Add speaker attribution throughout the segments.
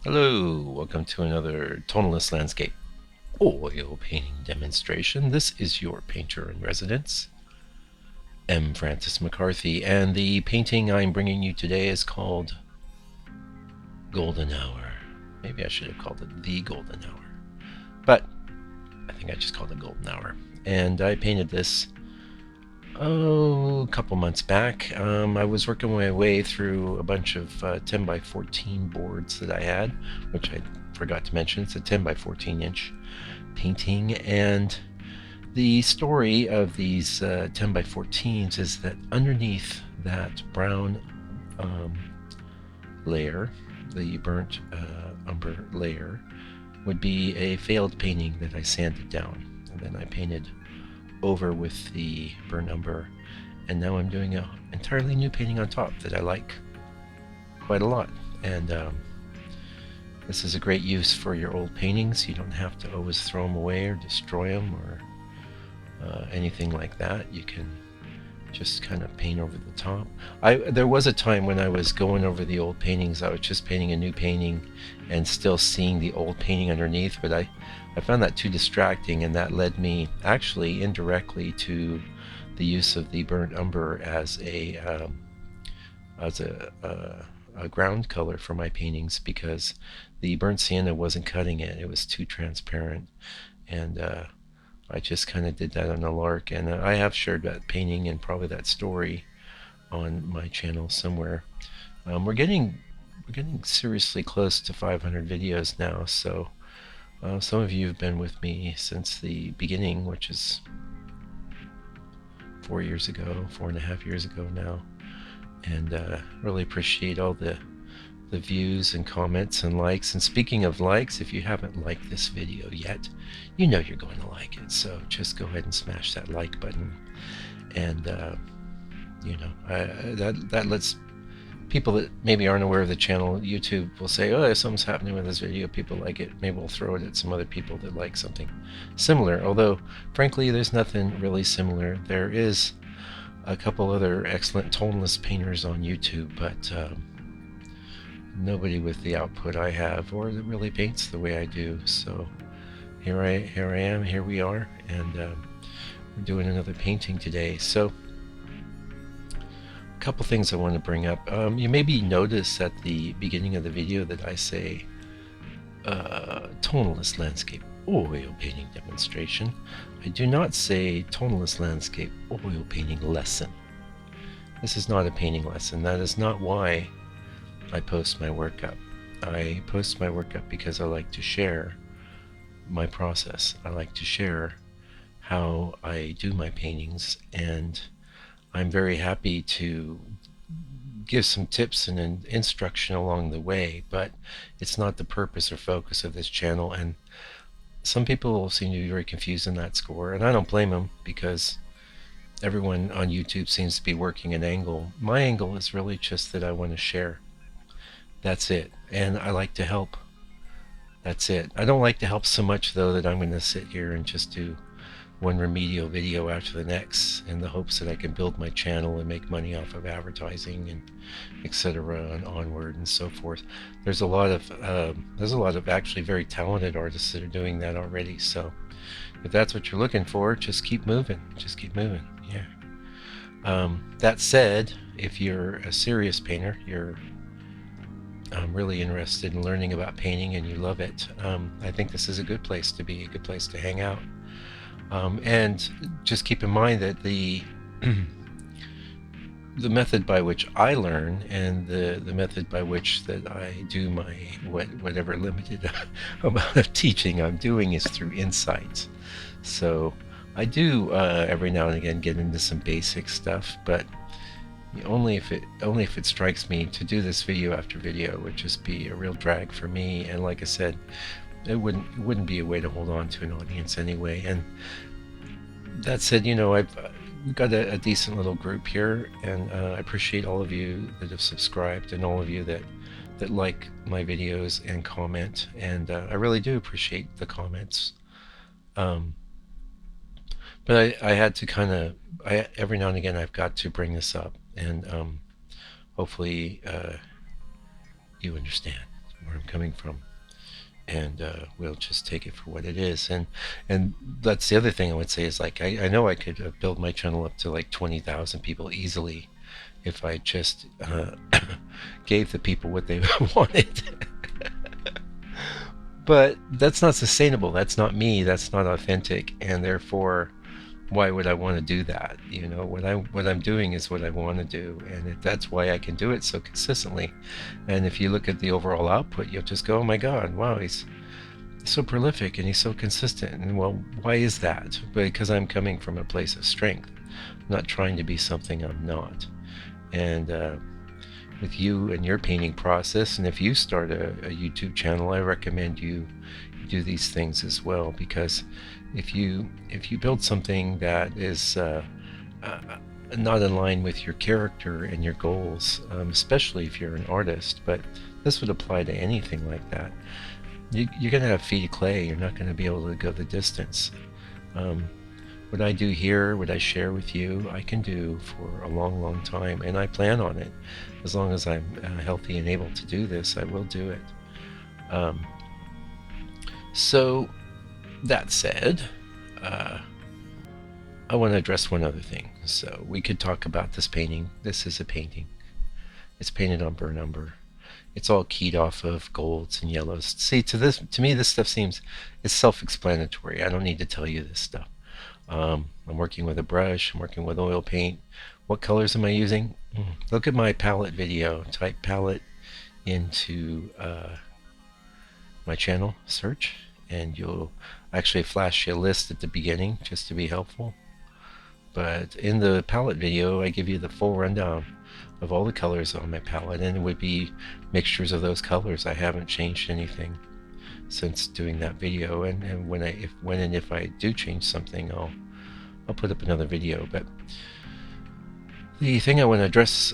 Speaker 1: Hello, welcome to another Tonalist landscape oil painting demonstration. This is your painter in residence, M. Francis McCarthy, and the painting I'm bringing you today is called Golden Hour. Maybe I should have called it The Golden Hour, but I think I just called it Golden Hour. And I painted this a couple months back. I was working my way through a bunch of 10 by 14 boards that I had, which I forgot to mention. It's a 10 by 14 inch painting, and the story of these 10 by 14s is that underneath that brown um, layer, the burnt umber layer, would be a failed painting that I sanded down, and then I painted over with the burnt umber, and now I'm doing an entirely new painting on top that I like quite a lot. And this is a great use for your old paintings. You don't have to always throw them away or destroy them or anything like that. You can just kind of paint over the top. There was a time when I was going over the old paintings. I was just painting a new painting and still seeing the old painting underneath, but I found that too distracting, and that led me actually indirectly to the use of the burnt umber as a ground color for my paintings, because the burnt sienna wasn't cutting it. It was too transparent, and I just kind of did that on a lark. And I have shared that painting and probably that story on my channel somewhere. We're getting seriously close to 500 videos now, so some of you have been with me since the beginning, which is 4 years ago, 4.5 years ago now, and really appreciate all the views and comments and likes. And speaking of likes, if you haven't liked this video yet, you know you're going to like it, so just go ahead and smash that like button. And that lets people that maybe aren't aware of the channel, YouTube will say, oh, something's happening with this video, people like it, maybe we'll throw it at some other people that like something similar. Although frankly there's nothing really similar. There is a couple other excellent tonalist painters on YouTube, but nobody with the output I have or that really paints the way I do. So here I am, here we are, and we're doing another painting today. So a couple things I want to bring up. You maybe notice at the beginning of the video that I say tonalist landscape oil painting demonstration. I do not say tonalist landscape oil painting lesson. This is not a painting lesson. That is not why I post my work up. I post my work up because I like to share my process. I like to share how I do my paintings, and I'm very happy to give some tips and instruction along the way, but it's not the purpose or focus of this channel. And some people seem to be very confused in that score, and I don't blame them, because everyone on YouTube seems to be working an angle. My angle is really just that I want to share. That's it. And I like to help. That's it. I don't like to help so much, though, that I'm going to sit here and just do one remedial video after the next in the hopes that I can build my channel and make money off of advertising and etc. and onward and so forth. There's a lot of actually very talented artists that are doing that already. So if that's what you're looking for, just keep moving. Just keep moving. Yeah. That said, if you're a serious painter, you're really interested in learning about painting and you love it, I think this is a good place to be, a good place to hang out. And just keep in mind that the method by which I learn and the method by which that I do my whatever limited amount of teaching I'm doing is through insights. So I do every now and again get into some basic stuff, but only if it strikes me. To do this video after video would just be a real drag for me, and like I said, it wouldn't be a way to hold on to an audience anyway. And that said, I've got a decent little group here, and I appreciate all of you that have subscribed and all of you that like my videos and comment, and I really do appreciate the comments. But I had to kind of, every now and again I've got to bring this up, and hopefully you understand. where I'm coming from, and we'll just take it for what it is. And that's the other thing I would say is, like, I know I could build my channel up to like 20,000 people easily if I just gave the people what they wanted. But that's not sustainable. That's not me. That's not authentic. And therefore, why would I want to do that? You know, what I'm doing is what I want to do, and that's why I can do it so consistently. And if you look at the overall output, you'll just go, "Oh my God, wow, he's so prolific and he's so consistent." And well, why is that? Because I'm coming from a place of strength, not trying to be something I'm not. And with you and your painting process, and if you start a YouTube channel, I recommend you do these things as well, because if you build something that is not in line with your character and your goals, especially if you're an artist, but this would apply to anything like that, you're going to have feet of clay. You're not going to be able to go the distance. What I do here, what I share with you, I can do for a long, long time, and I plan on it. As long as I'm healthy and able to do this, I will do it. So, that said, I want to address one other thing. So, we could talk about this painting. This is a painting. It's painted on burnt umber. It's all keyed off of golds and yellows. See, to me, this stuff seems, it's self-explanatory. I don't need to tell you this stuff. I'm working with a brush. I'm working with oil paint. What colors am I using? Look at my palette video. Type palette into my channel search, and you'll actually flash you a list at the beginning just to be helpful. But in the palette video, I give you the full rundown of all the colors on my palette, and it would be mixtures of those colors. I haven't changed anything since doing that video, and when and if I do change something, I'll put up another video. But the thing I want to address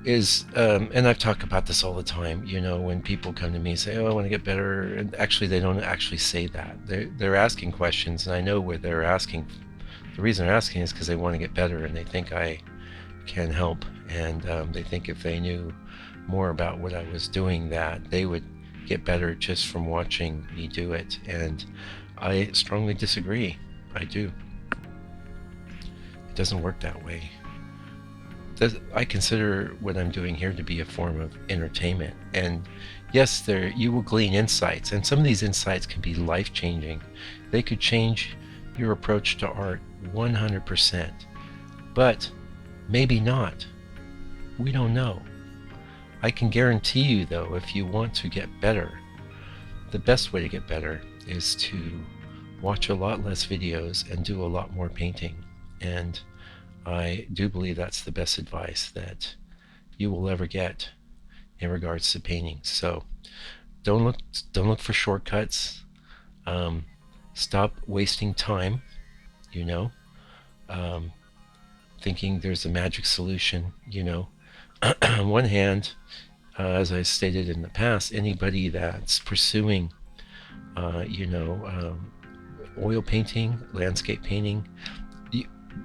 Speaker 1: is, and I've talked about this all the time, you know, when people come to me and say, "Oh, I want to get better," and actually they don't actually say that. They're asking questions, and I know where they're asking. The reason they're asking is because they want to get better, and they think I can help, and they think if they knew more about what I was doing, that they would get better just from watching me do it. And I strongly disagree. I do. It doesn't work that way. I consider what I'm doing here to be a form of entertainment, and yes, you will glean insights, and some of these insights can be life-changing. They could change your approach to art 100%, but maybe not. We don't know. I can guarantee you, though, if you want to get better, the best way to get better is to watch a lot less videos and do a lot more painting. And I do believe that's the best advice that you will ever get in regards to painting. So don't look for shortcuts. Stop wasting time, you know, thinking there's a magic solution, you know. On one hand, as I stated in the past, anybody that's pursuing, oil painting, landscape painting,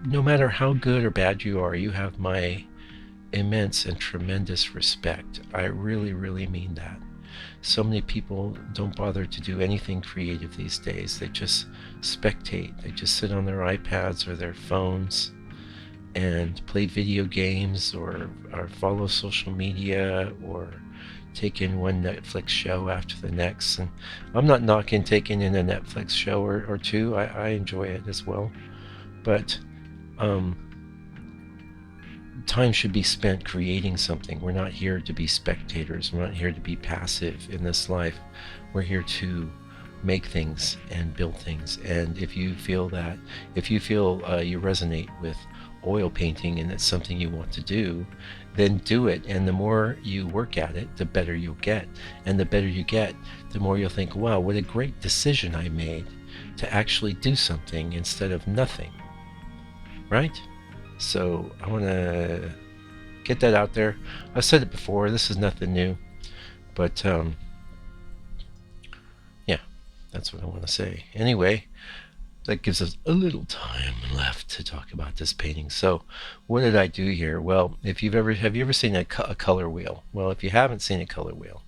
Speaker 1: no matter how good or bad you are, you have my immense and tremendous respect. I really, really mean that. So many people don't bother to do anything creative these days. They just spectate. They just sit on their iPads or their phones and play video games, or follow social media, or take in one Netflix show after the next. And I'm not knocking taking in a Netflix show or two. I enjoy it as well. But time should be spent creating something. We're not here to be spectators. We're not here to be passive in this life. We're here to make things and build things. And if you feel you resonate with oil painting and it's something you want to do, then do it. And the more you work at it, the better you'll get. And the better you get, the more you'll think, wow, what a great decision I made to actually do something instead of nothing. Right? So I want to get that out there. I've said it before. This is nothing new. But yeah, that's what I want to say. Anyway, that gives us a little time left to talk about this painting. So what did I do here? Well, have you ever seen a color wheel? Well, if you haven't seen a color wheel,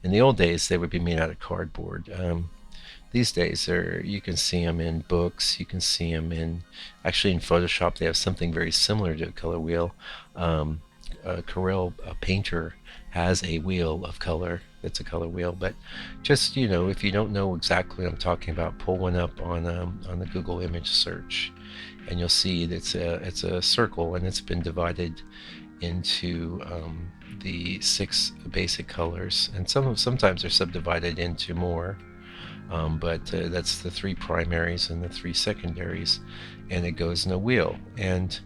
Speaker 1: In the old days, they would be made out of cardboard. These days, you can see them in books. You can see them actually in Photoshop. They have something very similar to a color wheel. Corel, a painter, has a wheel of color. That's a color wheel. But just if you don't know exactly what I'm talking about, pull one up on the Google image search, and you'll see it's a circle, and it's been divided into the 6 basic colors, and sometimes they're subdivided into more. But that's the 3 primaries and the 3 secondaries, and it goes in a wheel. And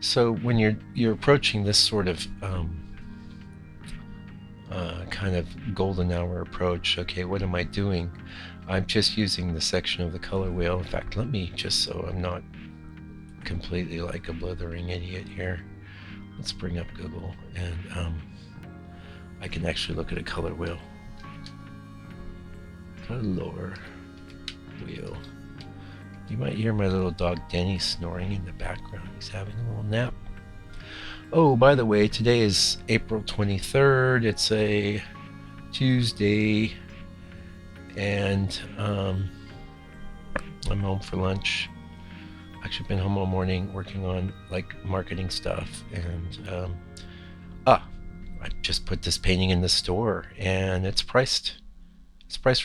Speaker 1: so when you're approaching this sort of kind of golden hour approach, okay, what am I doing? I'm just using the section of the color wheel. In fact, let me, just so I'm not completely like a blithering idiot here, let's bring up Google, and I can actually look at a color wheel. Color wheel. You might hear my little dog Denny snoring in the background. He's having a little nap. Oh, by the way, today is April 23rd. It's a Tuesday, and I'm home for lunch. Actually been home all morning working on like marketing stuff, and I just put this painting in the store, and it's priced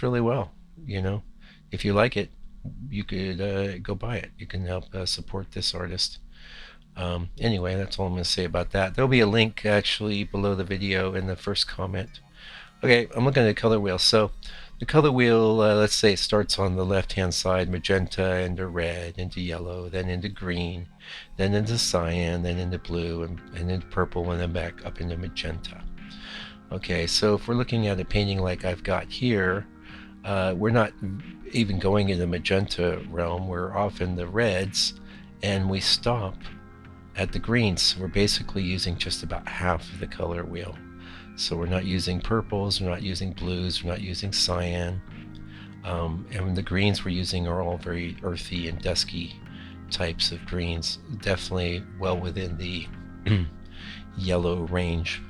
Speaker 1: really well. If you like it, you could go buy it. You can help support this artist. Anyway, that's all I'm going to say about that. There'll be a link actually below the video in the first comment. Okay, I'm looking at the color wheel. So the color wheel, let's say it starts on the left hand side, magenta into red, into yellow, then into green, then into cyan, then into blue, and into purple, and then back up into magenta. Okay, so if we're looking at a painting like I've got here, we're not even going in the magenta realm. We're off in the reds, and we stop at the greens. We're basically using just about half of the color wheel. So we're not using purples, we're not using blues, we're not using cyan, and the greens we're using are all very earthy and dusky types of greens, definitely well within the yellow range.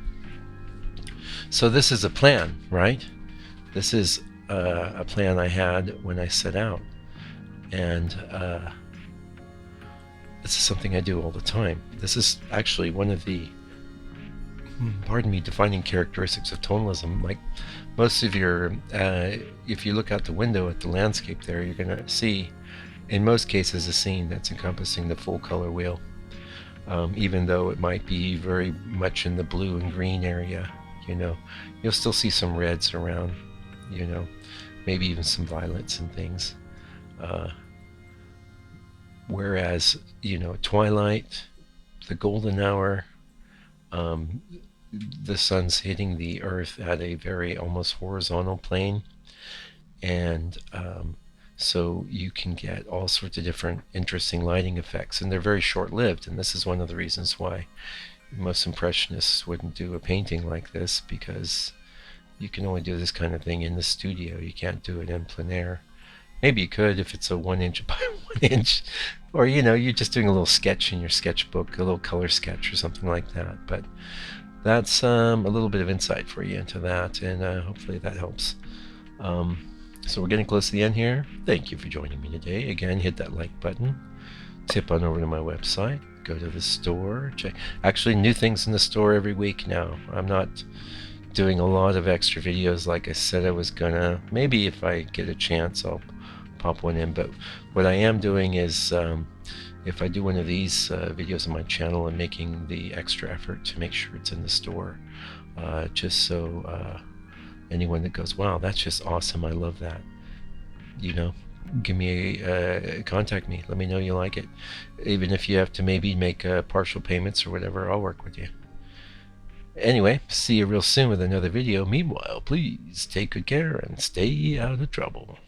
Speaker 1: So this is a plan, right? This is a plan I had when I set out, and this is something I do all the time. This is actually one of the, pardon me, defining characteristics of tonalism. Like most of your, if you look out the window at the landscape there, you're going to see, in most cases, a scene that's encompassing the full color wheel, even though it might be very much in the blue and green area. You'll still see some reds around, maybe even some violets and things. Whereas, twilight, the golden hour, the sun's hitting the earth at a very almost horizontal plane, and so you can get all sorts of different interesting lighting effects, and they're very short-lived. And this is one of the reasons why most impressionists wouldn't do a painting like this, because you can only do this kind of thing in the studio. You can't do it in plein air. Maybe you could if it's a 1 inch by 1 inch, or you're just doing a little sketch in your sketchbook, a little color sketch or something like that. But that's a little bit of insight for you into that, and hopefully that helps. So we're getting close to the end here. Thank you for joining me today. Again, hit that like button, tip on over to my website, go to the store, check. Actually, new things in the store every week now. I'm not doing a lot of extra videos like I said I was gonna. Maybe if I get a chance I'll pop one in, but what I am doing is if I do one of these videos on my channel, I'm making the extra effort to make sure it's in the store, just so anyone that goes, wow, that's just awesome, I love that, give me contact me, let me know you like it. Even if you have to maybe make partial payments or whatever, I'll work with you. Anyway, see you real soon with another video. Meanwhile, please take good care and stay out of trouble.